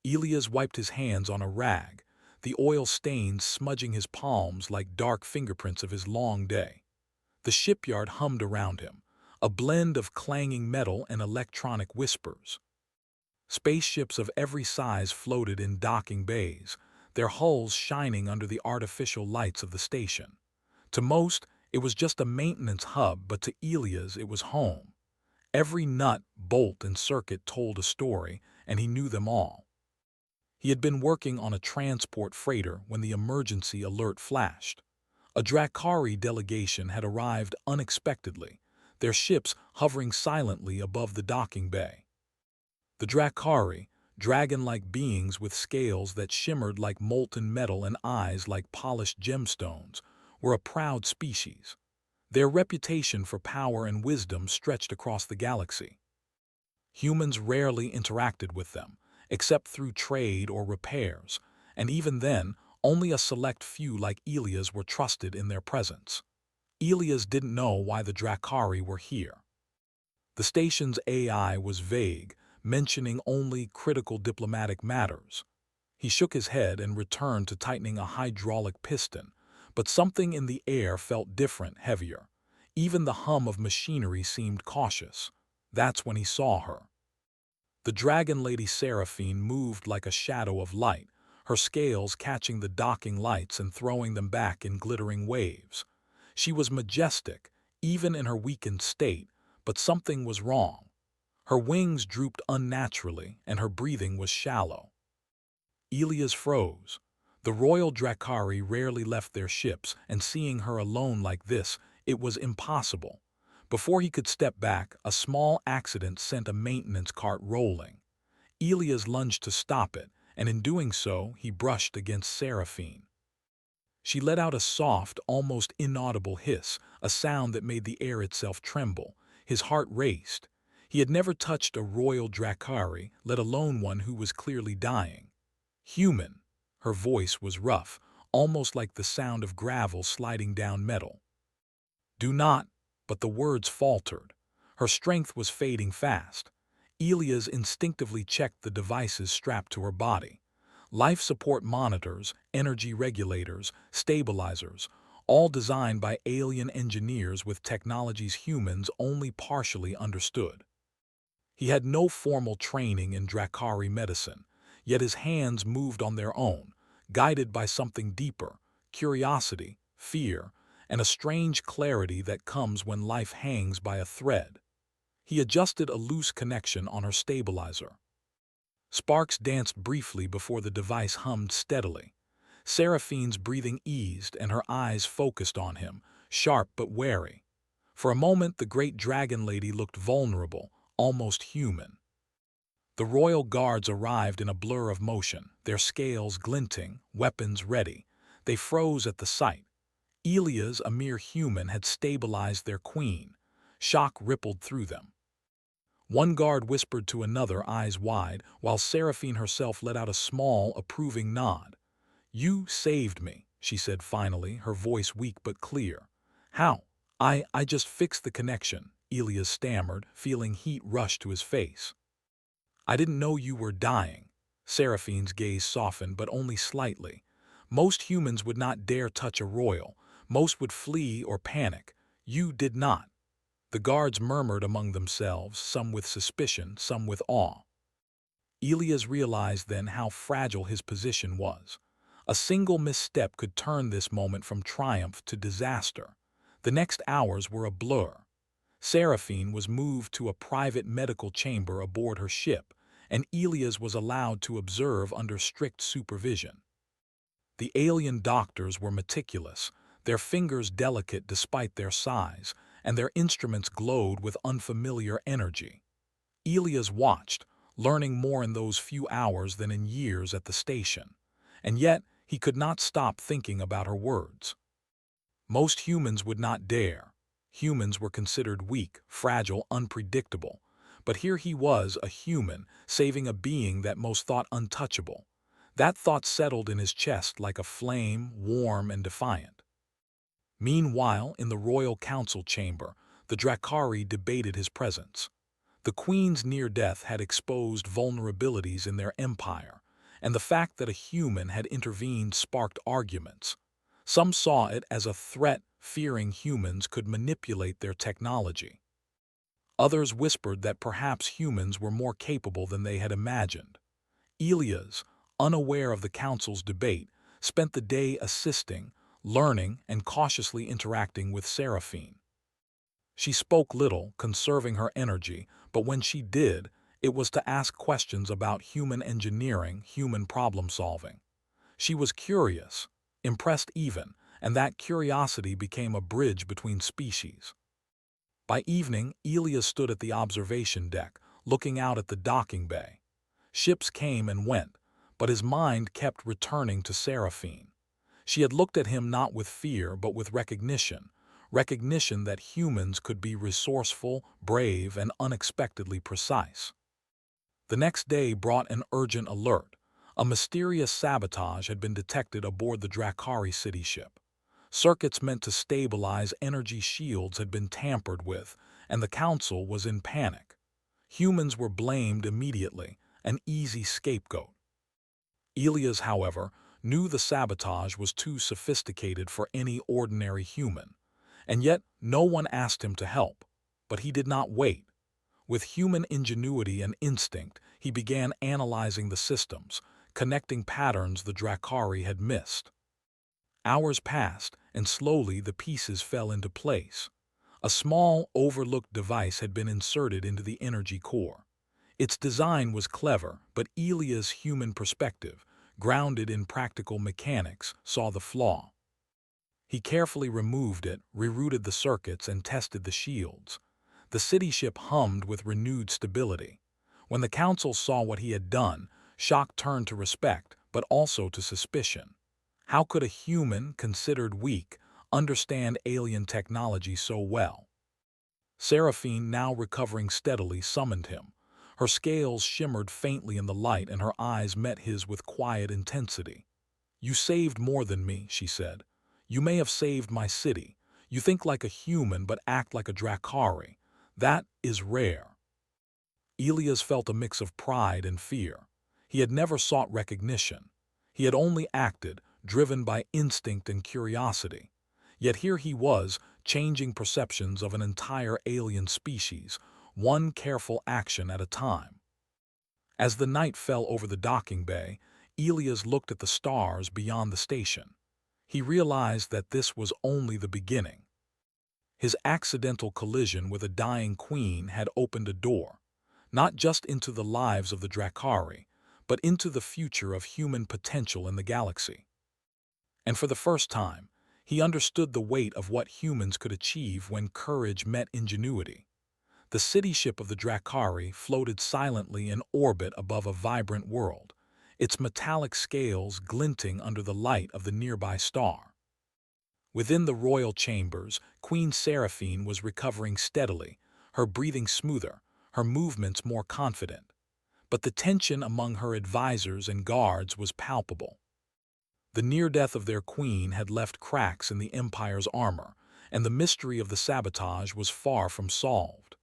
Elias wiped his hands on a rag, the oil stains smudging his palms like dark fingerprints of his long day. The shipyard hummed around him, a blend of clanging metal and electronic whispers. Spaceships of every size floated in docking bays, their hulls shining under the artificial lights of the station. To most, it was just a maintenance hub, but to Elias it was home. Every nut, bolt, and circuit told a story, and he knew them all. He had been working on a transport freighter when the emergency alert flashed. A Drakari delegation had arrived unexpectedly, their ships hovering silently above the docking bay. The Drakari, dragon-like beings with scales that shimmered like molten metal and eyes like polished gemstones, were a proud species. Their reputation for power and wisdom stretched across the galaxy. Humans rarely interacted with them, except through trade or repairs, and even then, only a select few like Elias were trusted in their presence. Elias didn't know why the Drakari were here. The station's AI was vague, mentioning only critical diplomatic matters. He shook his head and returned to tightening a hydraulic piston, but something in the air felt different, heavier. Even the hum of machinery seemed cautious. That's when he saw her. The Drachenlady Seraphine moved like a shadow of light, her scales catching the docking lights and throwing them back in glittering waves. She was majestic, even in her weakened state, but something was wrong. Her wings drooped unnaturally, and her breathing was shallow. Elias froze. The royal Drakari rarely left their ships, and seeing her alone like this, it was impossible. Before he could step back, a small accident sent a maintenance cart rolling. Elias lunged to stop it, and in doing so, he brushed against Seraphine. She let out a soft, almost inaudible hiss, a sound that made the air itself tremble. His heart raced. He had never touched a royal Drakari, let alone one who was clearly dying. Human. Her voice was rough, almost like the sound of gravel sliding down metal. Do not, but the words faltered. Her strength was fading fast. Elias instinctively checked the devices strapped to her body. Life support monitors, energy regulators, stabilizers, all designed by alien engineers with technologies humans only partially understood. He had no formal training in Drakari medicine, yet his hands moved on their own, guided by something deeper, curiosity, fear, and a strange clarity that comes when life hangs by a thread. He adjusted a loose connection on her stabilizer. Sparks danced briefly before the device hummed steadily. Seraphine's breathing eased and her eyes focused on him, sharp but wary. For a moment the great dragon lady looked vulnerable, almost human. The royal guards arrived in a blur of motion, their scales glinting, weapons ready. They froze at the sight. Elias, a mere human, had stabilized their queen. Shock rippled through them. One guard whispered to another, eyes wide, while Seraphine herself let out a small, approving nod. "You saved me," she said finally, her voice weak but clear. "How?" I just fixed the connection," Elias stammered, feeling heat rush to his face. "I didn't know you were dying." Seraphine's gaze softened, but only slightly. Most humans would not dare touch a royal. Most would flee or panic. You did not. The guards murmured among themselves, some with suspicion, some with awe. Elias realized then how fragile his position was. A single misstep could turn this moment from triumph to disaster. The next hours were a blur. Seraphine was moved to a private medical chamber aboard her ship, and Elias was allowed to observe under strict supervision. The alien doctors were meticulous, their fingers delicate despite their size, and their instruments glowed with unfamiliar energy. Elias watched, learning more in those few hours than in years at the station. And yet, he could not stop thinking about her words. Most humans would not dare. Humans were considered weak, fragile, unpredictable. But here he was, a human, saving a being that most thought untouchable. That thought settled in his chest like a flame, warm and defiant. Meanwhile, in the royal council chamber, the Drakari debated his presence. The queen's near death had exposed vulnerabilities in their empire, and the fact that a human had intervened sparked arguments. Some saw it as a threat, fearing humans could manipulate their technology. Others whispered that perhaps humans were more capable than they had imagined. Elias, unaware of the council's debate, spent the day assisting, learning, and cautiously interacting with Seraphine. She spoke little, conserving her energy, but when she did, it was to ask questions about human engineering, human problem-solving. She was curious, impressed even, and that curiosity became a bridge between species. By evening, Elias stood at the observation deck, looking out at the docking bay. Ships came and went, but his mind kept returning to Seraphine. She had looked at him not with fear but with recognition that humans could be resourceful, brave, and unexpectedly precise. The next day brought an urgent alert. A mysterious sabotage had been detected aboard the Drakari city ship. Circuits meant to stabilize energy shields had been tampered with, and the council was in panic. Humans were blamed immediately, an easy scapegoat. Elias, however, knew the sabotage was too sophisticated for any ordinary human, and yet no one asked him to help. But he did not wait. With human ingenuity and instinct, he began analyzing the systems, connecting patterns the Drakari had missed. Hours passed, and slowly the pieces fell into place. A small, overlooked device had been inserted into the energy core. Its design was clever, but Elia's human perspective, grounded in practical mechanics, saw the flaw. He carefully removed it, rerouted the circuits, and tested the shields. The city ship hummed with renewed stability. When the council saw what he had done, shock turned to respect, but also to suspicion. How could a human, considered weak, understand alien technology so well? Seraphine, now recovering steadily, summoned him. Her scales shimmered faintly in the light and her eyes met his with quiet intensity. "You saved more than me," she said. "You may have saved my city. You think like a human but act like a Drakari. That is rare." Elias felt a mix of pride and fear. He had never sought recognition. He had only acted, driven by instinct and curiosity. Yet here he was, changing perceptions of an entire alien species, one careful action at a time. As the night fell over the docking bay, Elias looked at the stars beyond the station. He realized that this was only the beginning. His accidental collision with a dying queen had opened a door, not just into the lives of the Drakari, but into the future of human potential in the galaxy. And for the first time, he understood the weight of what humans could achieve when courage met ingenuity. The city ship of the Drakari floated silently in orbit above a vibrant world, its metallic scales glinting under the light of the nearby star. Within the royal chambers, Queen Seraphine was recovering steadily, her breathing smoother, her movements more confident. But the tension among her advisors and guards was palpable. The near death of their queen had left cracks in the Empire's armor, and the mystery of the sabotage was far from solved.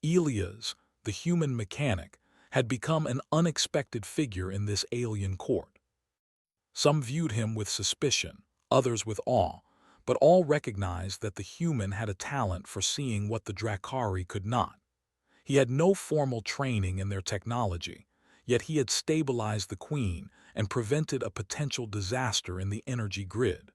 Elias, the human mechanic, had become an unexpected figure in this alien court. Some viewed him with suspicion, others with awe, but all recognized that the human had a talent for seeing what the Drakari could not. He had no formal training in their technology, yet he had stabilized the queen and prevented a potential disaster in the energy grid.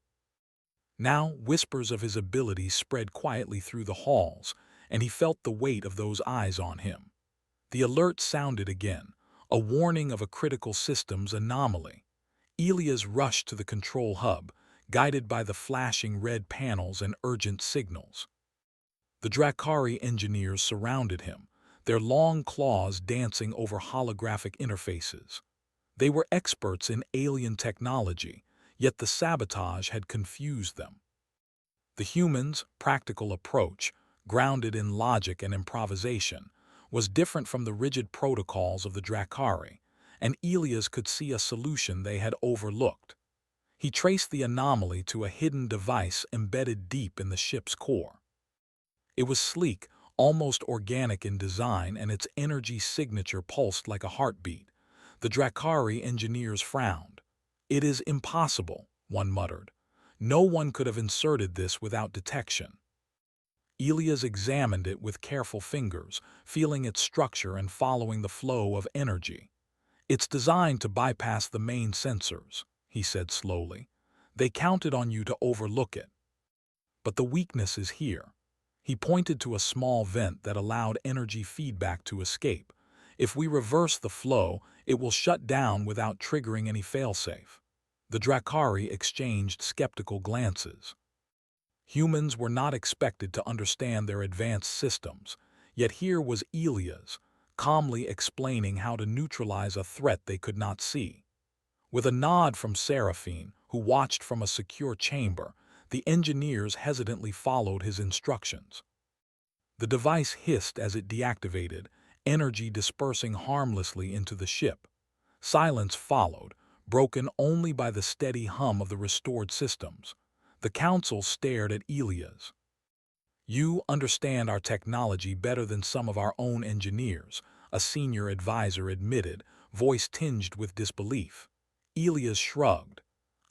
Now, whispers of his abilities spread quietly through the halls, and he felt the weight of those eyes on him. The alert sounded again, a warning of a critical systems anomaly. Elias rushed to the control hub, guided by the flashing red panels and urgent signals. The Drakari engineers surrounded him, their long claws dancing over holographic interfaces. They were experts in alien technology, yet the sabotage had confused them. The humans' practical approach, grounded in logic and improvisation, was different from the rigid protocols of the Drakari, and Elias could see a solution they had overlooked. He traced the anomaly to a hidden device embedded deep in the ship's core. It was sleek, almost organic in design, and its energy signature pulsed like a heartbeat. The Dracari engineers frowned. "It is impossible," one muttered. "No one could have inserted this without detection." Elias examined it with careful fingers, feeling its structure and following the flow of energy. "It's designed to bypass the main sensors," he said slowly. "They counted on you to overlook it. But the weakness is here." He pointed to a small vent that allowed energy feedback to escape. "If we reverse the flow, it will shut down without triggering any failsafe." The Dracari exchanged skeptical glances. Humans were not expected to understand their advanced systems, yet here was Elias, calmly explaining how to neutralize a threat they could not see. With a nod from Seraphine, who watched from a secure chamber, the engineers hesitantly followed his instructions. The device hissed as it deactivated, energy dispersing harmlessly into the ship. Silence followed, broken only by the steady hum of the restored systems. The council stared at Elias. "You understand our technology better than some of our own engineers," a senior advisor admitted, voice tinged with disbelief. Elias shrugged.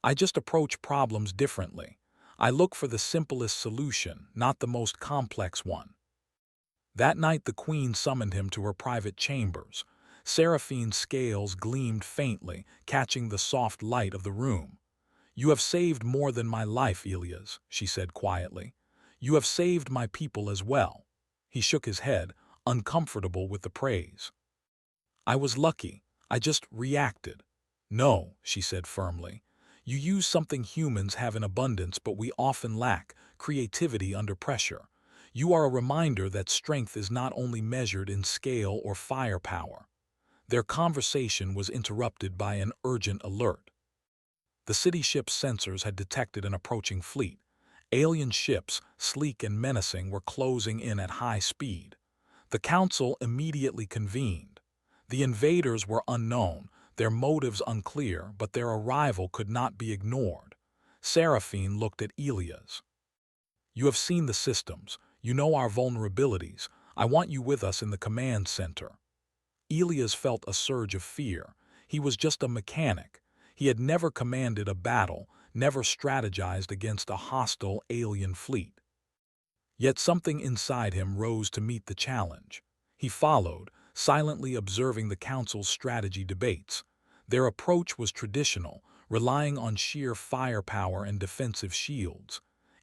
"I just approach problems differently. I look for the simplest solution, not the most complex one." That night the Queen summoned him to her private chambers. Seraphine's scales gleamed faintly, catching the soft light of the room. "You have saved more than my life, Elias," she said quietly. "You have saved my people as well." He shook his head, uncomfortable with the praise. "I was lucky. I just reacted." "No," she said firmly. "You use something humans have in abundance but we often lack: creativity under pressure. You are a reminder that strength is not only measured in scale or firepower." Their conversation was interrupted by an urgent alert. The city ship's sensors had detected an approaching fleet. Alien ships, sleek and menacing, were closing in at high speed. The council immediately convened. The invaders were unknown, their motives unclear, but their arrival could not be ignored. Seraphine looked at Elias. "You have seen the systems. You know our vulnerabilities. I want you with us in the command center." Elias felt a surge of fear. He was just a mechanic. He had never commanded a battle, never strategized against a hostile alien fleet. Yet something inside him rose to meet the challenge. He followed, silently observing the council's strategy debates. Their approach was traditional, relying on sheer firepower and defensive shields.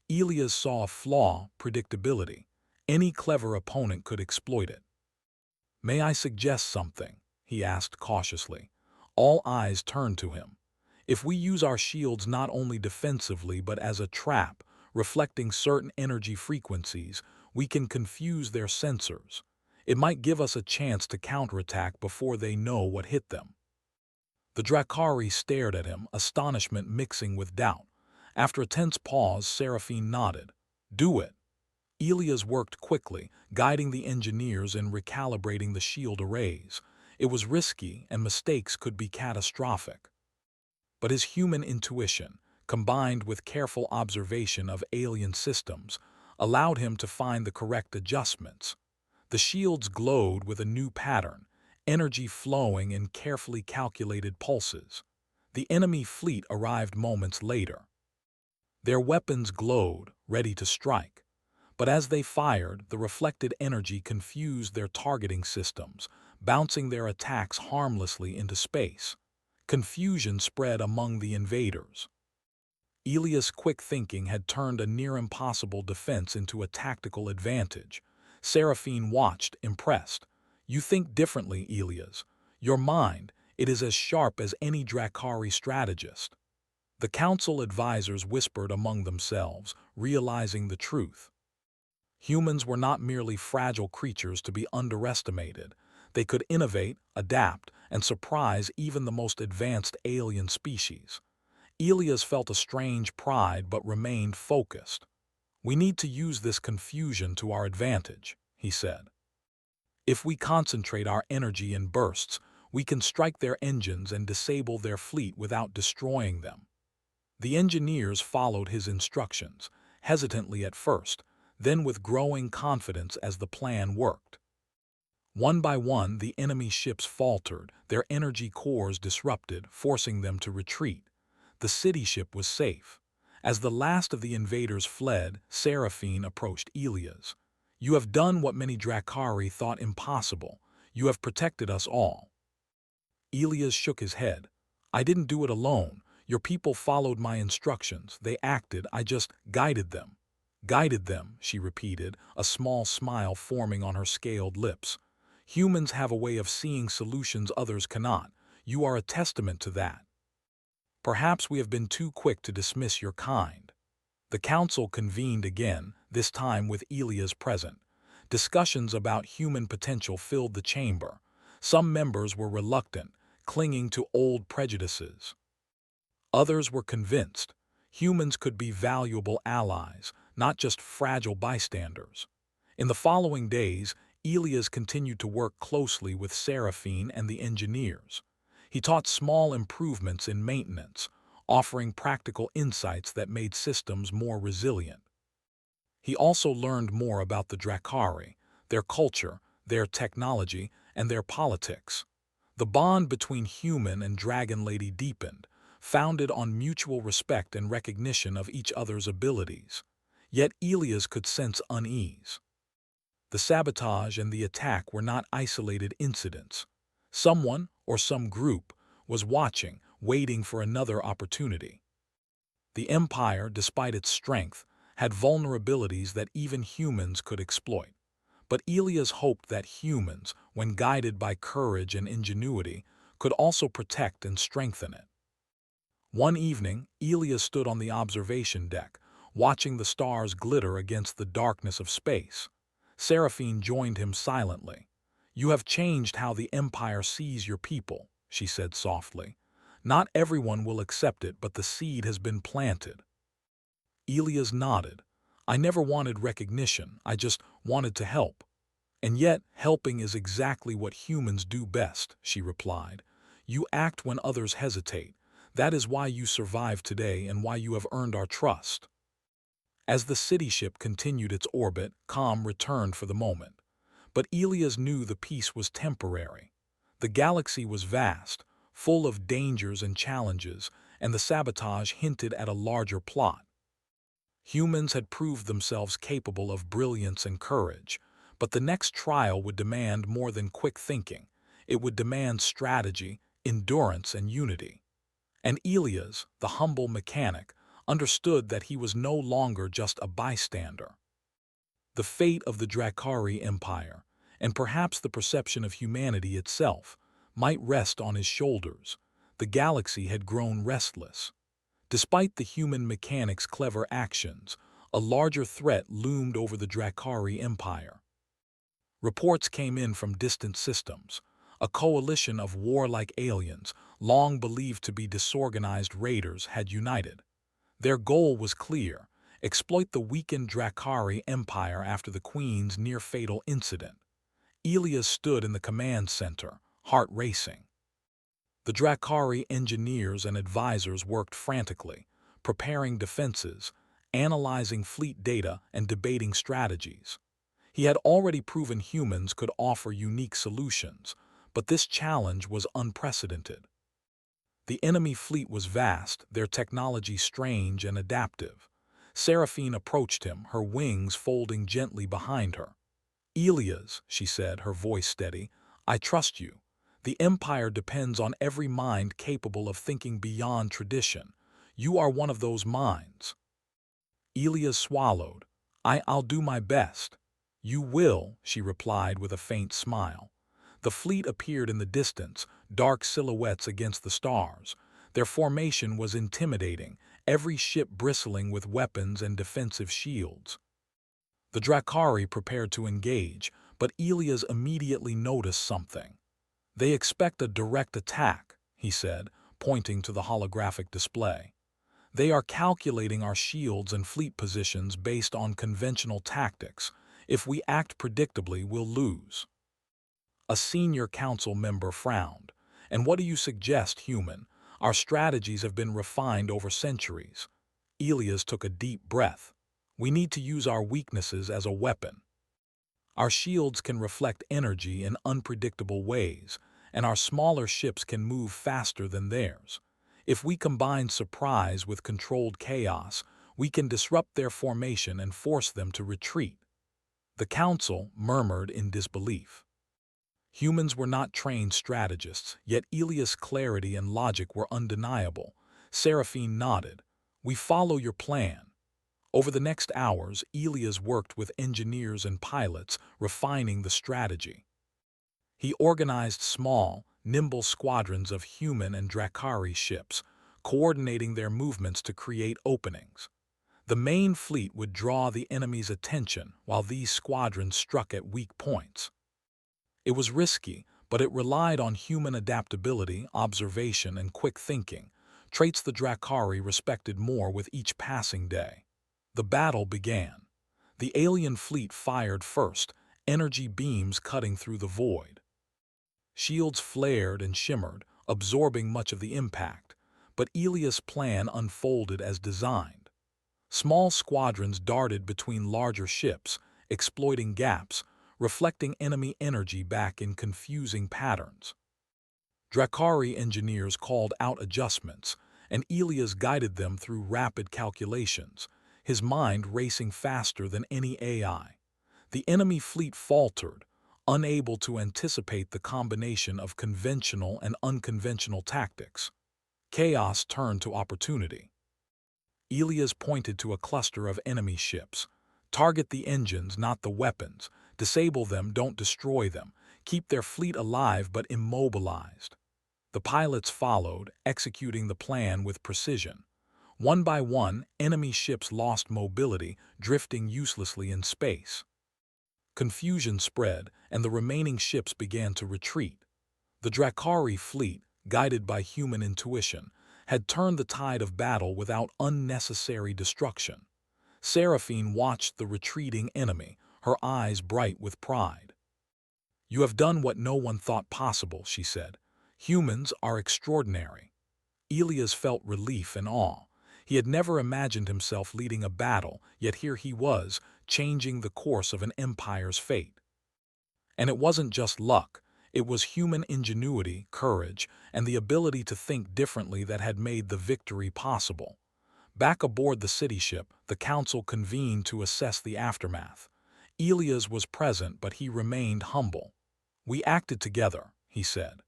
Elias saw a flaw: predictability. Any clever opponent could exploit it. "May I suggest something?" he asked cautiously. All eyes turned to him. "If we use our shields not only defensively but as a trap, reflecting certain energy frequencies, we can confuse their sensors. It might give us a chance to counterattack before they know what hit them." The Dracari stared at him, astonishment mixing with doubt. After a tense pause, Seraphine nodded. "Do it." Elias worked quickly, guiding the engineers in recalibrating the shield arrays. It was risky, and mistakes could be catastrophic. But his human intuition, combined with careful observation of alien systems, allowed him to find the correct adjustments. The shields glowed with a new pattern, energy flowing in carefully calculated pulses. The enemy fleet arrived moments later. Their weapons glowed, ready to strike. But as they fired, the reflected energy confused their targeting systems, bouncing their attacks harmlessly into space. Confusion spread among the invaders. Elias' quick thinking had turned a near-impossible defense into a tactical advantage. Seraphine watched, impressed. "You think differently, Elias. Your mind, it is as sharp as any Dracari strategist." The council advisors whispered among themselves, realizing the truth. Humans were not merely fragile creatures to be underestimated. They could innovate, adapt, and surprise even the most advanced alien species. Elias felt a strange pride but remained focused. "We need to use this confusion to our advantage," he said. "If we concentrate our energy in bursts, we can strike their engines and disable their fleet without destroying them." The engineers followed his instructions, hesitantly at first, then with growing confidence as the plan worked. One by one, the enemy ships faltered, their energy cores disrupted, forcing them to retreat. The city ship was safe. As the last of the invaders fled, Seraphine approached Elias. "You have done what many Dracari thought impossible. You have protected us all." Elias shook his head. "I didn't do it alone. Your people followed my instructions. They acted. I just guided them." "Guided them," she repeated, a small smile forming on her scaled lips. "Humans have a way of seeing solutions others cannot. You are a testament to that. Perhaps we have been too quick to dismiss your kind." The council convened again, this time with Elias present. Discussions about human potential filled the chamber. Some members were reluctant, clinging to old prejudices. Others were convinced. Humans could be valuable allies, not just fragile bystanders. In the following days, Elias continued to work closely with Seraphine and the engineers. He taught small improvements in maintenance, offering practical insights that made systems more resilient. He also learned more about the Dracari, their culture, their technology, and their politics. The bond between human and Drachenlady deepened, founded on mutual respect and recognition of each other's abilities. Yet Elias could sense unease. The sabotage and the attack were not isolated incidents. Someone, or some group, was watching, waiting for another opportunity. The Empire, despite its strength, had vulnerabilities that even humans could exploit. But Elias hoped that humans, when guided by courage and ingenuity, could also protect and strengthen it. One evening, Elias stood on the observation deck, watching the stars glitter against the darkness of space. Seraphine joined him silently. "You have changed how the Empire sees your people," she said softly. "Not everyone will accept it, but the seed has been planted." Elias nodded. "I never wanted recognition, I just wanted to help." "And yet, helping is exactly what humans do best," she replied. "You act when others hesitate. That is why you survive today and why you have earned our trust." As the city ship continued its orbit, calm returned for the moment. But Elias knew the peace was temporary. The galaxy was vast, full of dangers and challenges, and the sabotage hinted at a larger plot. Humans had proved themselves capable of brilliance and courage, but the next trial would demand more than quick thinking. It would demand strategy, endurance, and unity. And Elias, the humble mechanic, understood that he was no longer just a bystander. The fate of the Dracari Empire, and perhaps the perception of humanity itself, might rest on his shoulders. The galaxy had grown restless. Despite the human mechanic's clever actions, a larger threat loomed over the Dracari Empire. Reports came in from distant systems. A coalition of warlike aliens, long believed to be disorganized raiders, had united. Their goal was clear: exploit the weakened Dracari Empire after the Queen's near-fatal incident. Elias stood in the command center, heart racing. The Dracari engineers and advisors worked frantically, preparing defenses, analyzing fleet data, and debating strategies. He had already proven humans could offer unique solutions, but this challenge was unprecedented. The enemy fleet was vast, their technology strange and adaptive. Seraphine approached him, her wings folding gently behind her. "Elias," she said, her voice steady, "I trust you. The Empire depends on every mind capable of thinking beyond tradition. You are one of those minds." Elias swallowed. I'll do my best." "You will," she replied with a faint smile. The fleet appeared in the distance, dark silhouettes against the stars. Their formation was intimidating, every ship bristling with weapons and defensive shields. The Dracari prepared to engage, but Elias immediately noticed something. "They expect a direct attack," he said, pointing to the holographic display. "They are calculating our shields and fleet positions based on conventional tactics. If we act predictably, we'll lose." A senior council member frowned. "And what do you suggest, human? Our strategies have been refined over centuries." Elias took a deep breath. "We need to use our weaknesses as a weapon." Our shields can reflect energy in unpredictable ways, and our smaller ships can move faster than theirs. If we combine surprise with controlled chaos, we can disrupt their formation and force them to retreat." The council murmured in disbelief. Humans were not trained strategists, yet Elias' clarity and logic were undeniable. Seraphine nodded. "We follow your plan." Over the next hours, Elias worked with engineers and pilots, refining the strategy. He organized small, nimble squadrons of human and Dracari ships, coordinating their movements to create openings. The main fleet would draw the enemy's attention while these squadrons struck at weak points. It was risky, but it relied on human adaptability, observation, and quick thinking, traits the Dracari respected more with each passing day. The battle began. The alien fleet fired first, energy beams cutting through the void. Shields flared and shimmered, absorbing much of the impact, but Elias' plan unfolded as designed. Small squadrons darted between larger ships, exploiting gaps, reflecting enemy energy back in confusing patterns. Dracari engineers called out adjustments, and Elias guided them through rapid calculations, his mind racing faster than any AI. The enemy fleet faltered, unable to anticipate the combination of conventional and unconventional tactics. Chaos turned to opportunity. Elias pointed to a cluster of enemy ships. "Target the engines, not the weapons. Disable them, don't destroy them. Keep their fleet alive but immobilized." The pilots followed, executing the plan with precision. One by one, enemy ships lost mobility, drifting uselessly in space. Confusion spread, and the remaining ships began to retreat. The Dracari fleet, guided by human intuition, had turned the tide of battle without unnecessary destruction. Seraphine watched the retreating enemy, her eyes bright with pride. "You have done what no one thought possible," she said. "Humans are extraordinary." Elias felt relief and awe. He had never imagined himself leading a battle, yet here he was, changing the course of an empire's fate. And it wasn't just luck. It was human ingenuity, courage, and the ability to think differently that had made the victory possible. Back aboard the city ship, the council convened to assess the aftermath. Elias was present, but he remained humble. "We acted together," he said.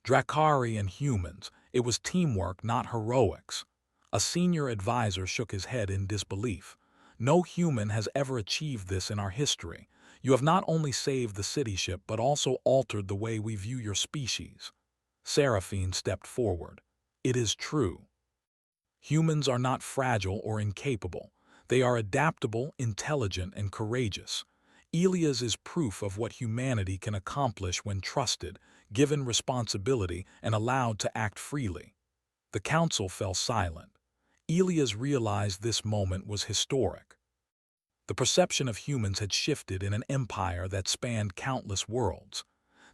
Dracari and humans, it was teamwork, not heroics. A senior advisor shook his head in disbelief. "No human has ever achieved this in our history. You have not only saved the city ship, but also altered the way we view your species." Seraphine stepped forward. "It is true. Humans are not fragile or incapable. They are adaptable, intelligent, and courageous. Elias is proof of what humanity can accomplish when trusted, given responsibility, and allowed to act freely." The council fell silent. Elias realized this moment was historic. The perception of humans had shifted in an empire that spanned countless worlds.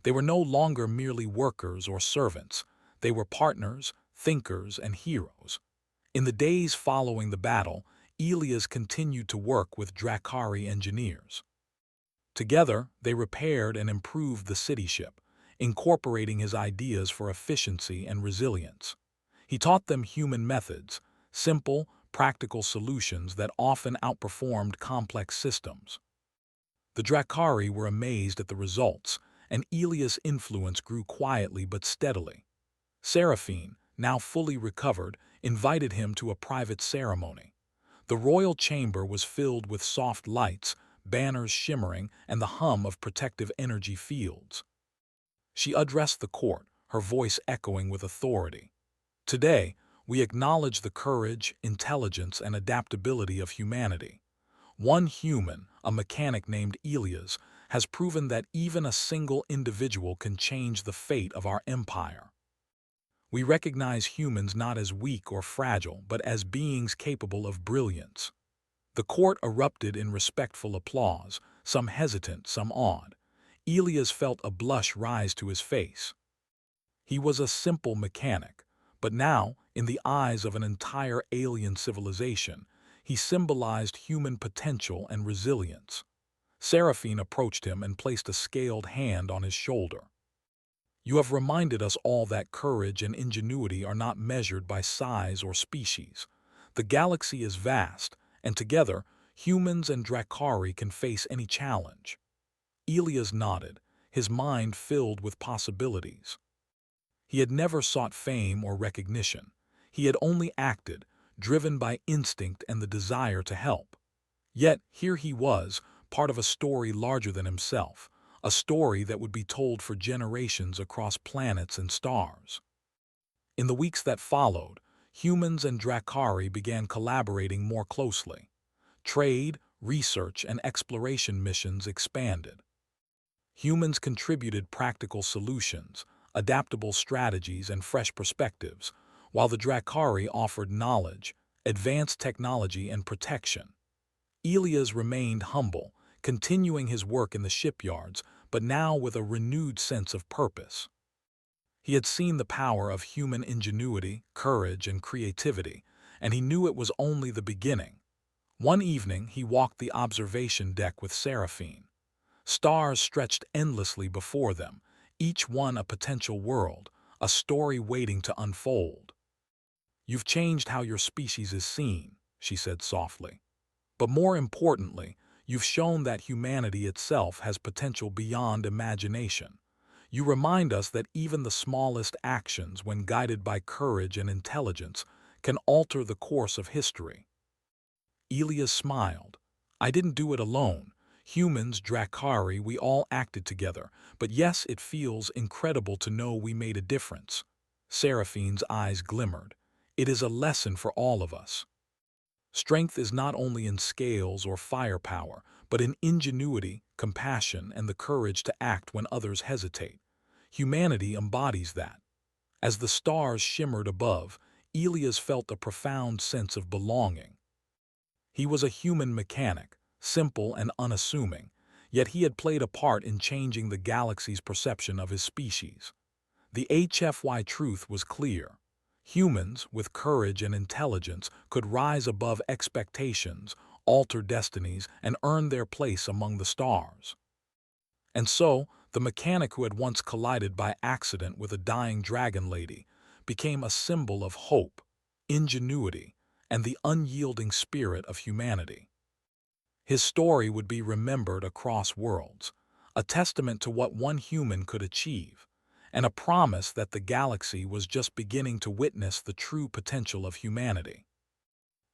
They were no longer merely workers or servants. They were partners, thinkers, and heroes. In the days following the battle, Elias continued to work with Dracari engineers. Together, they repaired and improved the city ship, incorporating his ideas for efficiency and resilience. He taught them human methods, simple, practical solutions that often outperformed complex systems. The Dracari were amazed at the results, and Elias' influence grew quietly but steadily. Seraphine, now fully recovered, invited him to a private ceremony. The royal chamber was filled with soft lights, banners shimmering, and the hum of protective energy fields. She addressed the court, her voice echoing with authority. "Today, we acknowledge the courage, intelligence, and adaptability of humanity. One human, a mechanic named Elias, has proven that even a single individual can change the fate of our empire. We recognize humans not as weak or fragile, but as beings capable of brilliance." The court erupted in respectful applause, some hesitant, some awed. Elias felt a blush rise to his face. He was a simple mechanic, but now, in the eyes of an entire alien civilization, he symbolized human potential and resilience. Seraphine approached him and placed a scaled hand on his shoulder. You have reminded us all that courage and ingenuity are not measured by size or species. The galaxy is vast, and together, humans and Dracari can face any challenge. Elias nodded, his mind filled with possibilities. He had never sought fame or recognition. He had only acted, driven by instinct and the desire to help. Yet here he was, part of a story larger than himself, a story that would be told for generations across planets and stars. In the weeks that followed, humans and Dracari began collaborating more closely. Trade, research, and exploration missions expanded. Humans contributed practical solutions, adaptable strategies, and fresh perspectives, while the Dracari offered knowledge, advanced technology, and protection. Elias remained humble, continuing his work in the shipyards, but now with a renewed sense of purpose. He had seen the power of human ingenuity, courage, and creativity, and he knew it was only the beginning. One evening, he walked the observation deck with Seraphine. Stars stretched endlessly before them, each one a potential world, a story waiting to unfold. "You've changed how your species is seen," she said softly. "But more importantly, you've shown that humanity itself has potential beyond imagination. You remind us that even the smallest actions, when guided by courage and intelligence, can alter the course of history." Elias smiled. "I didn't do it alone. Humans, Dracari, we all acted together, but yes, it feels incredible to know we made a difference." Seraphine's eyes glimmered. "It is a lesson for all of us. Strength is not only in scales or firepower, but in ingenuity, compassion, and the courage to act when others hesitate. Humanity embodies that." As the stars shimmered above, Elias felt a profound sense of belonging. He was a human mechanic, simple and unassuming, yet he had played a part in changing the galaxy's perception of his species. The HFY truth was clear. Humans, with courage and intelligence, could rise above expectations, alter destinies, and earn their place among the stars. And so, the mechanic who had once collided by accident with a dying Drachenlady became a symbol of hope, ingenuity, and the unyielding spirit of humanity. His story would be remembered across worlds, a testament to what one human could achieve, and a promise that the galaxy was just beginning to witness the true potential of humanity.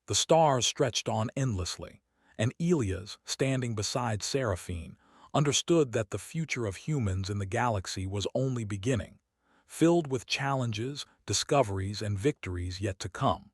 The stars stretched on endlessly, and Elias, standing beside Seraphine, understood that the future of humans in the galaxy was only beginning, filled with challenges, discoveries, and victories yet to come.